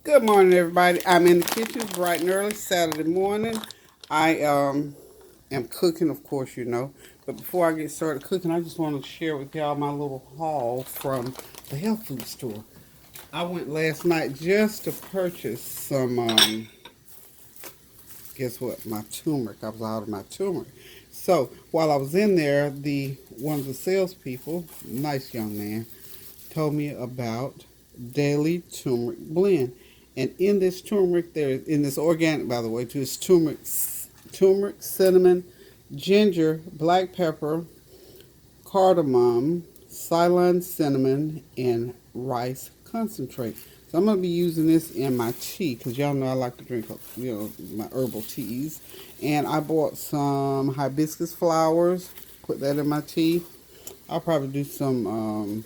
Good morning, everybody. I'm in the kitchen bright and early Saturday morning. I am cooking, of course, you know. But before I get started cooking, I just want to share with y'all my little haul from the health food store. I went last night just to purchase some, guess what? My turmeric. I was out of my turmeric. So while I was in there, the one of the salespeople, nice young man, told me about daily turmeric blend. And in this turmeric, in this organic, by the way, too, it's turmeric, cinnamon, ginger, black pepper, cardamom, Ceylon cinnamon, and rice concentrate. So I'm gonna be using this in my tea because y'all know I like to drink, my herbal teas. And I bought some hibiscus flowers, put that in my tea. I'll probably do some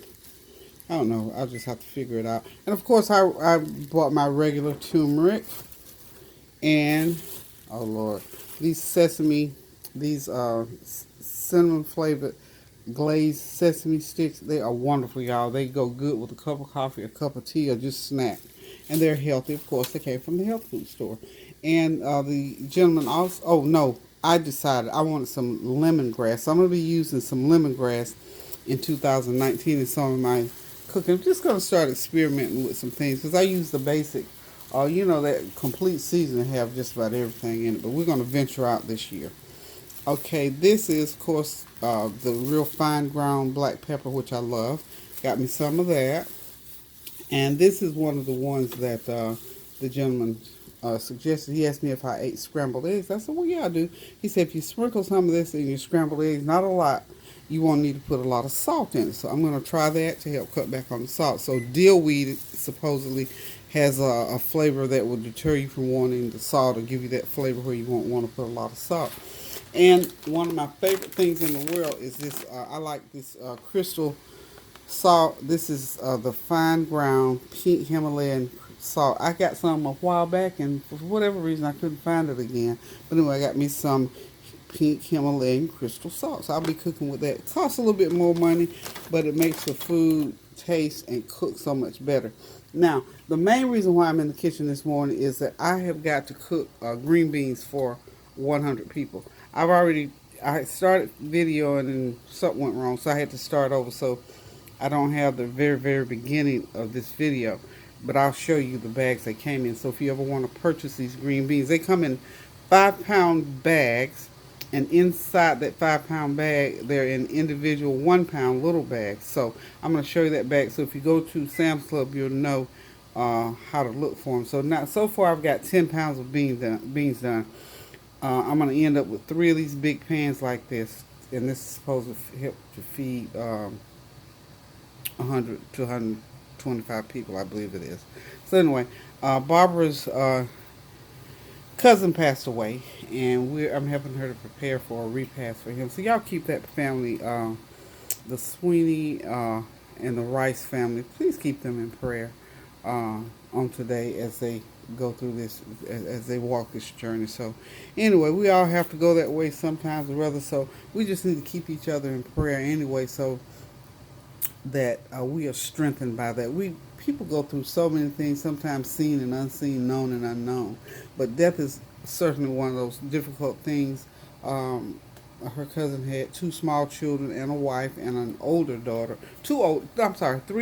I don't know. I'll just have to figure it out. And of course, I bought my regular turmeric and oh Lord, these these cinnamon flavored glazed sesame sticks. They are wonderful, y'all. They go good with a cup of coffee, a cup of tea, or just snack. And they're healthy. Of course, they came from the health food store. And the gentleman also. Oh no, I decided I wanted some lemongrass. So I'm gonna be using some lemongrass in 2019 in some of my cooking. I'm just gonna start experimenting with some things because I use the basic. That complete season have just about everything in it, but we're gonna venture out this year. Okay, this is of course the real fine ground black pepper, which I love. Got me some of that, and this is one of the ones that the gentleman suggested. He asked me if I ate scrambled eggs. I said, well, yeah, I do. He said, if you sprinkle some of this in your scrambled eggs, not a lot, you won't need to put a lot of salt in it. So I'm going to try that to help cut back on the salt. So dill weed supposedly has a flavor that will deter you from wanting the salt or give you that flavor where you won't want to put a lot of salt. And one of my favorite things in the world is this. I like this crystal salt. This is the fine ground pink Himalayan salt. I got some a while back, and for whatever reason, I couldn't find it again. But anyway, I got me some pink Himalayan crystal salt. So I'll be cooking with that. It costs a little bit more money, but it makes the food taste and cook so much better. Now, the main reason why I'm in the kitchen this morning is that I have got to cook green beans for 100 people. I started videoing and something went wrong, so I had to start over. So I don't have the very beginning of this video, but I'll show you the bags they came in. So if you ever want to purchase these green beans, they come in 5 pound bags, and inside that 5 pound bag, they're in individual 1 pound little bags. So I'm going to show you that bag. So if you go to Sam's Club, you'll know how to look for them. So now, so far, I've got 10 pounds of beans done. I'm going to end up with 3 of these big pans like this, and this is supposed to help to feed 100 to 125 people, I believe it is. So anyway, Barbara's cousin passed away, and I'm helping her to prepare for a repast for him. So y'all keep that family, the Sweeney and the Rice family. Please keep them in prayer on today as they go through this, as they walk this journey. So anyway, we all have to go that way sometimes or other. So we just need to keep each other in prayer anyway. So that we are strengthened by that. We people go through so many things, sometimes seen and unseen, known and unknown. But death is certainly one of those difficult things. Her cousin had 2 small children and a wife and an older daughter. 3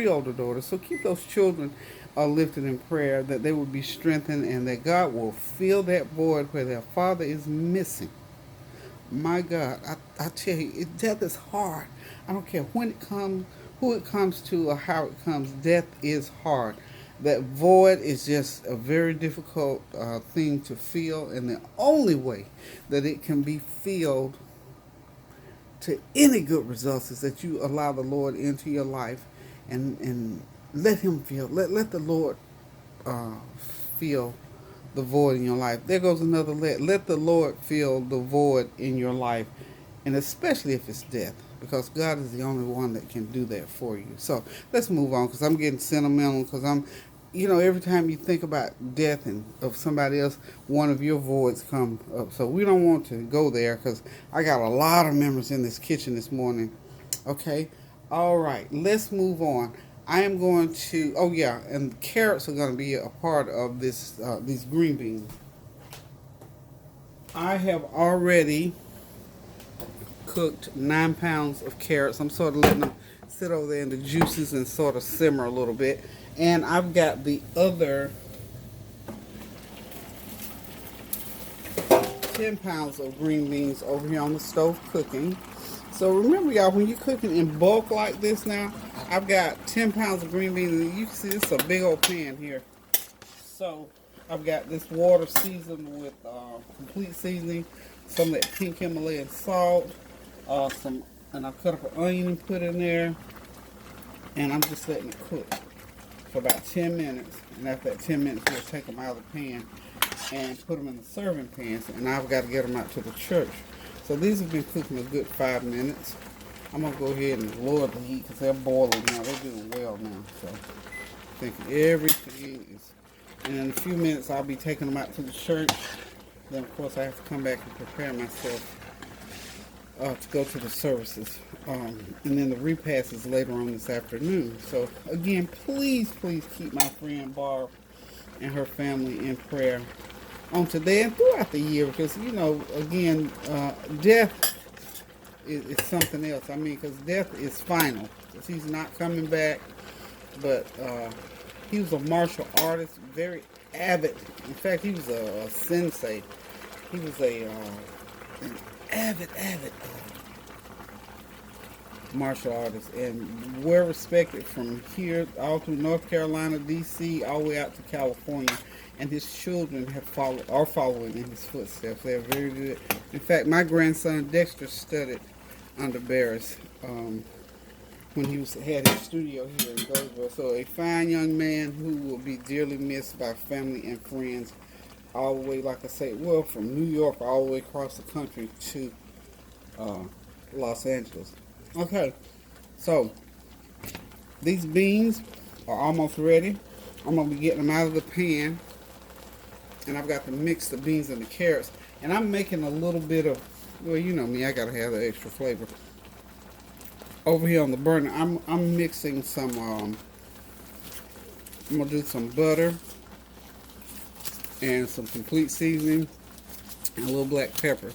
older daughters. So keep those children lifted in prayer that they will be strengthened and that God will fill that void where their father is missing. My God, I tell you, death is hard. I don't care when it comes, who it comes to, or how it comes. Death is hard. That void is just a very difficult thing to feel, and the only way that it can be filled to any good results is that you allow the Lord into your life and let Him feel. Let the Lord uh, feel the void in your life. There goes another let. Let the Lord fill the void in your life, and especially if it's death, because God is the only one that can do that for you. So let's move on, because I'm getting sentimental, because every time you think about death and of somebody else, one of your voids come up. So we don't want to go there, because I got a lot of members in this kitchen this morning. Okay, all right, let's move on. I am going to, oh yeah, and carrots are going to be a part of this, these green beans. I have already cooked 9 pounds of carrots. I'm sort of letting them sit over there in the juices and sort of simmer a little bit. And I've got the other 10 pounds of green beans over here on the stove cooking. So remember, y'all, when you're cooking in bulk like this now, I've got 10 pounds of green beans, and you can see this is a big old pan here. So I've got this water seasoned with complete seasoning, some of that pink Himalayan salt, and I cut up an onion and put in there, and I'm just letting it cook for about 10 minutes. And after that 10 minutes, we'll take them out of the pan and put them in the serving pans, and I've got to get them out to the church. So these have been cooking a good 5 minutes. I'm going to go ahead and lower the heat because they're boiling now. They're doing well now. So I think everything is... And in a few minutes, I'll be taking them out to the church. Then, of course, I have to come back and prepare myself to go to the services. And then the repast is later on this afternoon. So, again, please keep my friend Barb and her family in prayer on today and throughout the year, because, you know, again, death is something else. I mean, because death is final. He's not coming back, but he was a martial artist, very avid. In fact, he was a sensei. He was an avid martial artist, and well respected from here all through North Carolina, D.C., all the way out to California. And his children are following in his footsteps. They're very good. In fact, my grandson Dexter studied under Barris when he had his studio here in Goldsboro. So a fine young man who will be dearly missed by family and friends all the way, like I say, well, from New York all the way across the country to Los Angeles. Okay, so these beans are almost ready. I'm going to be getting them out of the pan. And I've got to mix the beans and the carrots. And I'm making a little bit of, well, you know me, I got to have the extra flavor. Over here on the burner, I'm mixing some, I'm going to do some butter and some complete seasoning and a little black pepper.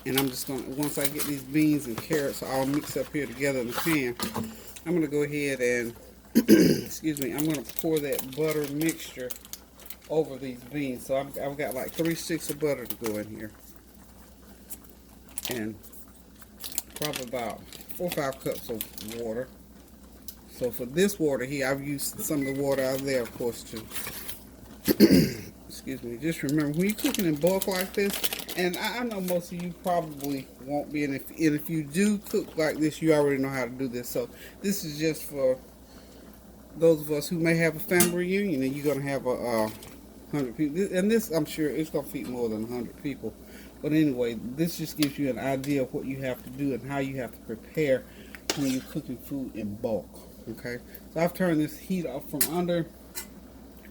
And I'm just going to, once I get these beans and carrots all mixed up here together in the pan, I'm going to go ahead and, excuse me, I'm going to pour that butter mixture over these beans. So I've got like 3 sticks of butter to go in here, and probably about 4 or 5 cups of water. So for this water here, I've used some of the water out of there, of course, too. Excuse me. Just remember, when you're cooking in bulk like this, and I know most of you probably won't be, and if you do cook like this, you already know how to do this. So this is just for those of us who may have a family reunion, and you're going to have a 100 people, and this, I'm sure it's going to feed more than 100 people. But anyway, this just gives you an idea of what you have to do and how you have to prepare when you're cooking food in bulk. Okay, so I've turned this heat off from under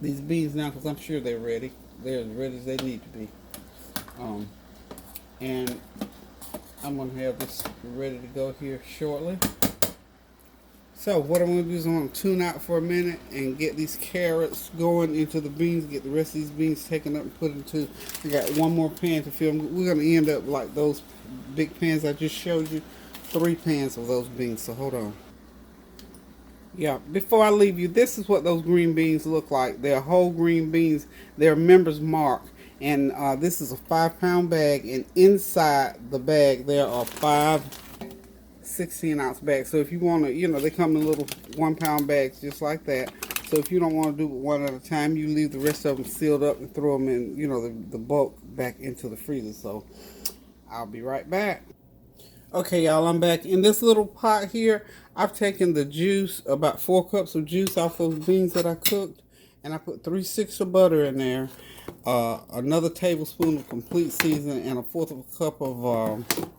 these beans now because I'm sure they're ready. They're as ready as they need to be. And I'm going to have this ready to go here shortly. So what I'm going to do is I'm going to tune out for a minute and get these carrots going into the beans, get the rest of these beans taken up and put into, I got one more pan to fill. We're going to end up like those big pans I just showed you, 3 pans of those beans, so hold on. Yeah, before I leave you, this is what those green beans look like. They're whole green beans. They're Members Mark. And this is a 5-pound bag, and inside the bag there are 5 16-ounce bags. So if you want to, you know, they come in little 1-pound bags just like that. So if you don't want to do it one at a time, you leave the rest of them sealed up and throw them in, you know, the bulk back into the freezer. So I'll be right back. Okay, y'all, I'm back. In this little pot here, I've taken the juice, about 4 cups of juice off those beans that I cooked, and I put 3 sticks of butter in there, another tablespoon of complete seasoning, and 1/4 of a cup of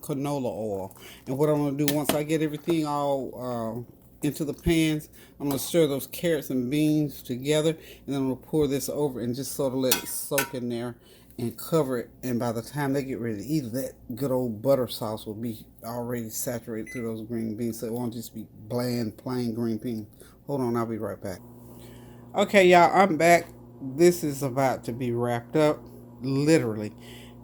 canola oil. And what I'm going to do, once I get everything all into the pans, I'm going to stir those carrots and beans together, and then I'm going to pour this over and just sort of let it soak in there and cover it. And by the time they get ready to eat it, that good old butter sauce will be already saturated through those green beans, so it won't just be bland, plain green beans. Hold on, I'll be right back. Okay, y'all, I'm back. This is about to be wrapped up, literally.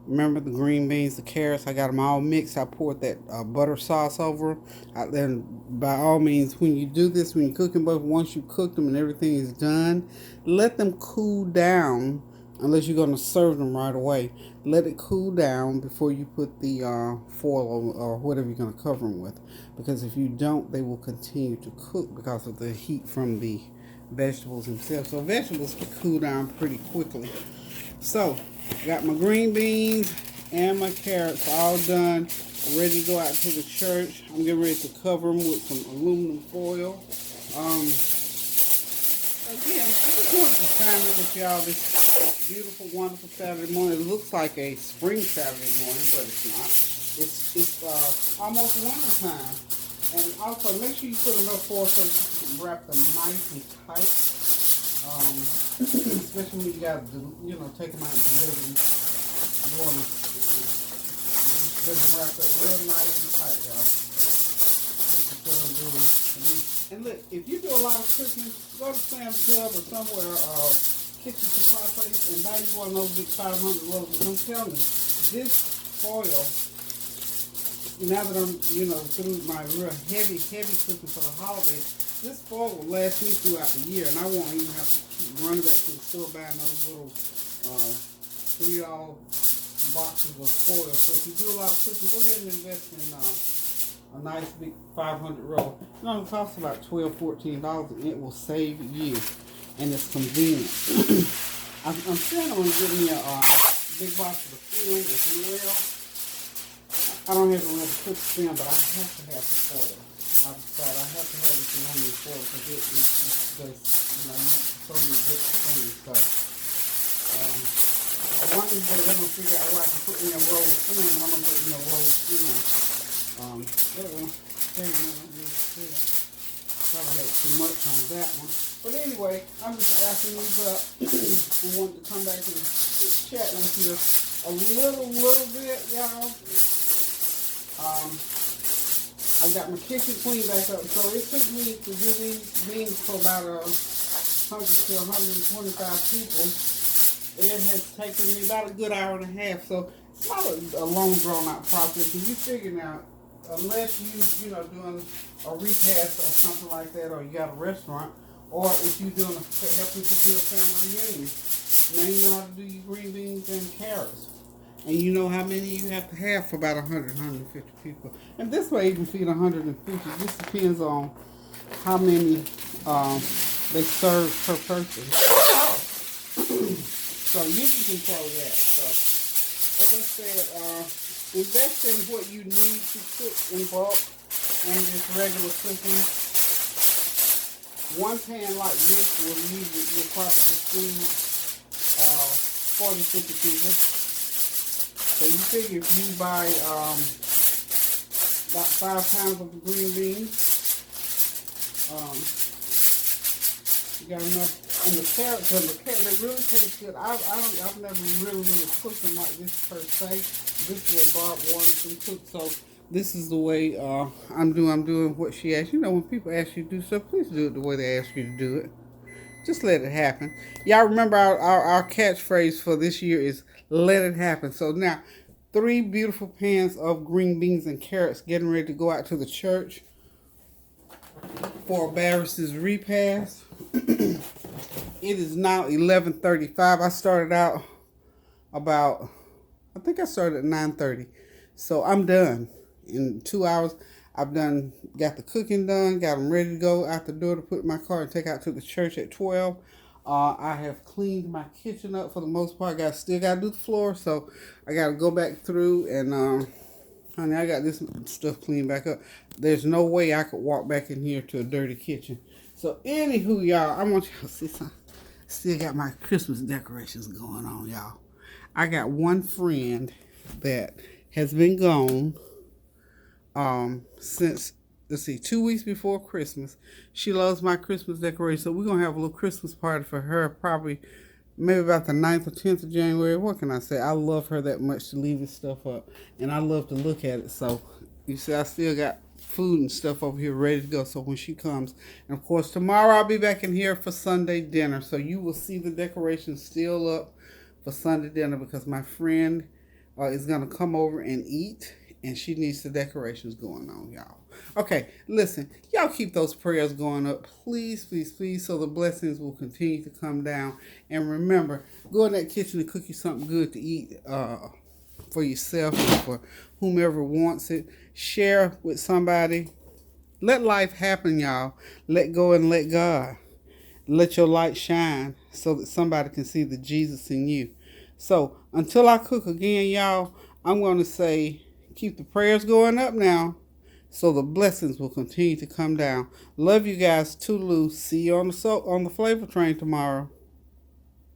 Remember the green beans, the carrots? I got them all mixed. I poured that butter sauce over them. Then, by all means, when you do this, when you cook them, but once you cook them and everything is done, let them cool down. Unless you're going to serve them right away, let it cool down before you put the foil or whatever you're going to cover them with. Because if you don't, they will continue to cook because of the heat from the vegetables themselves. So vegetables can cool down pretty quickly. So, got my green beans and my carrots all done. I'm ready to go out to the church. I'm getting ready to cover them with some aluminum foil. Again, I just wanted to chime in with y'all this beautiful, wonderful Saturday morning. It looks like a spring Saturday morning, but it's not. It's almost winter time. And also, make sure you put enough foil so you can wrap them nice and tight. Especially when you got to, take them out and deliver them. You want to get them wrapped up real nice and tight, y'all. This is what I'm doing. And look, if you do a lot of cooking, go to Sam's Club or somewhere, kitchen supply place, and buy you one of those big 500 rolls. I'm telling you, this foil, now that I'm, through my real heavy cooking for the holidays, this foil will last me throughout the year, and I won't even have to keep running back to the store buying those little $3 boxes of foil. So if you do a lot of cooking, go ahead and invest in a nice big 500 roll. It only costs about $12, $14, and it will save you, and it's convenient. I'm planning on getting me a big box of the film as well. I don't have to have the cook film, but I have to have the foil. I decided I have to have this aluminum foil because it does, so many good things. So, one of these days I'm going to figure out where I can put me a roll of film, and I'm going to get me a roll of film. Probably had too much on that one. But anyway, I'm just wrapping these up and wanted to come back and just chat with you a little bit, y'all. I got my kitchen cleaned back up, so it took me to do these beans for about 100 to 125 people. It has taken me about a good hour and a half, so it's not a long drawn out process. And you figure now, unless you doing a repast or something like that, or you got a restaurant, or if you're doing helping to do a family reunion, now you know how to do your green beans and carrots. And you know how many you have to have for about 100, 150 people. And this way even feed 150. This depends on how many they serve per person. So you can control that. So as I said, invest in what you need to cook in bulk and just regular cooking. One pan like this will probably feed 40, 50 people. So you figure if you buy about 5 pounds of the green beans, you got enough. And the carrots, they really taste good. I've never really cooked them like this per se. This is the way Barb wanted them cooked. So this is the way I'm doing what she asked. When people ask you to do stuff, please do it the way they ask you to do it. Just let it happen. Y'all remember our catchphrase for this year is let it happen. So now, 3 beautiful pans of green beans and carrots getting ready to go out to the church for Barris's repast. It is now 11:35. I started out I think I started at 9:30. So I'm done. In 2 hours, got the cooking done, got them ready to go out the door to put in my car and take out to the church at 12. I have cleaned my kitchen up for the most part. Still got to do the floor, so I got to go back through and, honey, I got this stuff cleaned back up. There's no way I could walk back in here to a dirty kitchen. So, anywho, y'all, I want y'all to see something. Still got my Christmas decorations going on, y'all. I got one friend that has been gone since, 2 weeks before Christmas. She loves my Christmas decoration, so we're going to have a little Christmas party for her probably maybe about the 9th or 10th of January. What can I say? I love her that much to leave this stuff up, and I love to look at it. So, you see, I still got food and stuff over here ready to go. So when she comes, and of course tomorrow I'll be back in here for Sunday dinner. So you will see the decorations still up for Sunday dinner because my friend is gonna come over and eat, and she needs the decorations going on, y'all. Okay, listen, y'all keep those prayers going up, please, please, please, so the blessings will continue to come down. And remember, go in that kitchen and cook you something good to eat for yourself and for whomever wants it. Share with somebody. Let life happen, y'all. Let go and let God. Let your light shine so that somebody can see the Jesus in you. So until I cook again, y'all, I'm going to say keep the prayers going up now so the blessings will continue to come down. Love you guys. Toodaloo. See you on the flavor train tomorrow.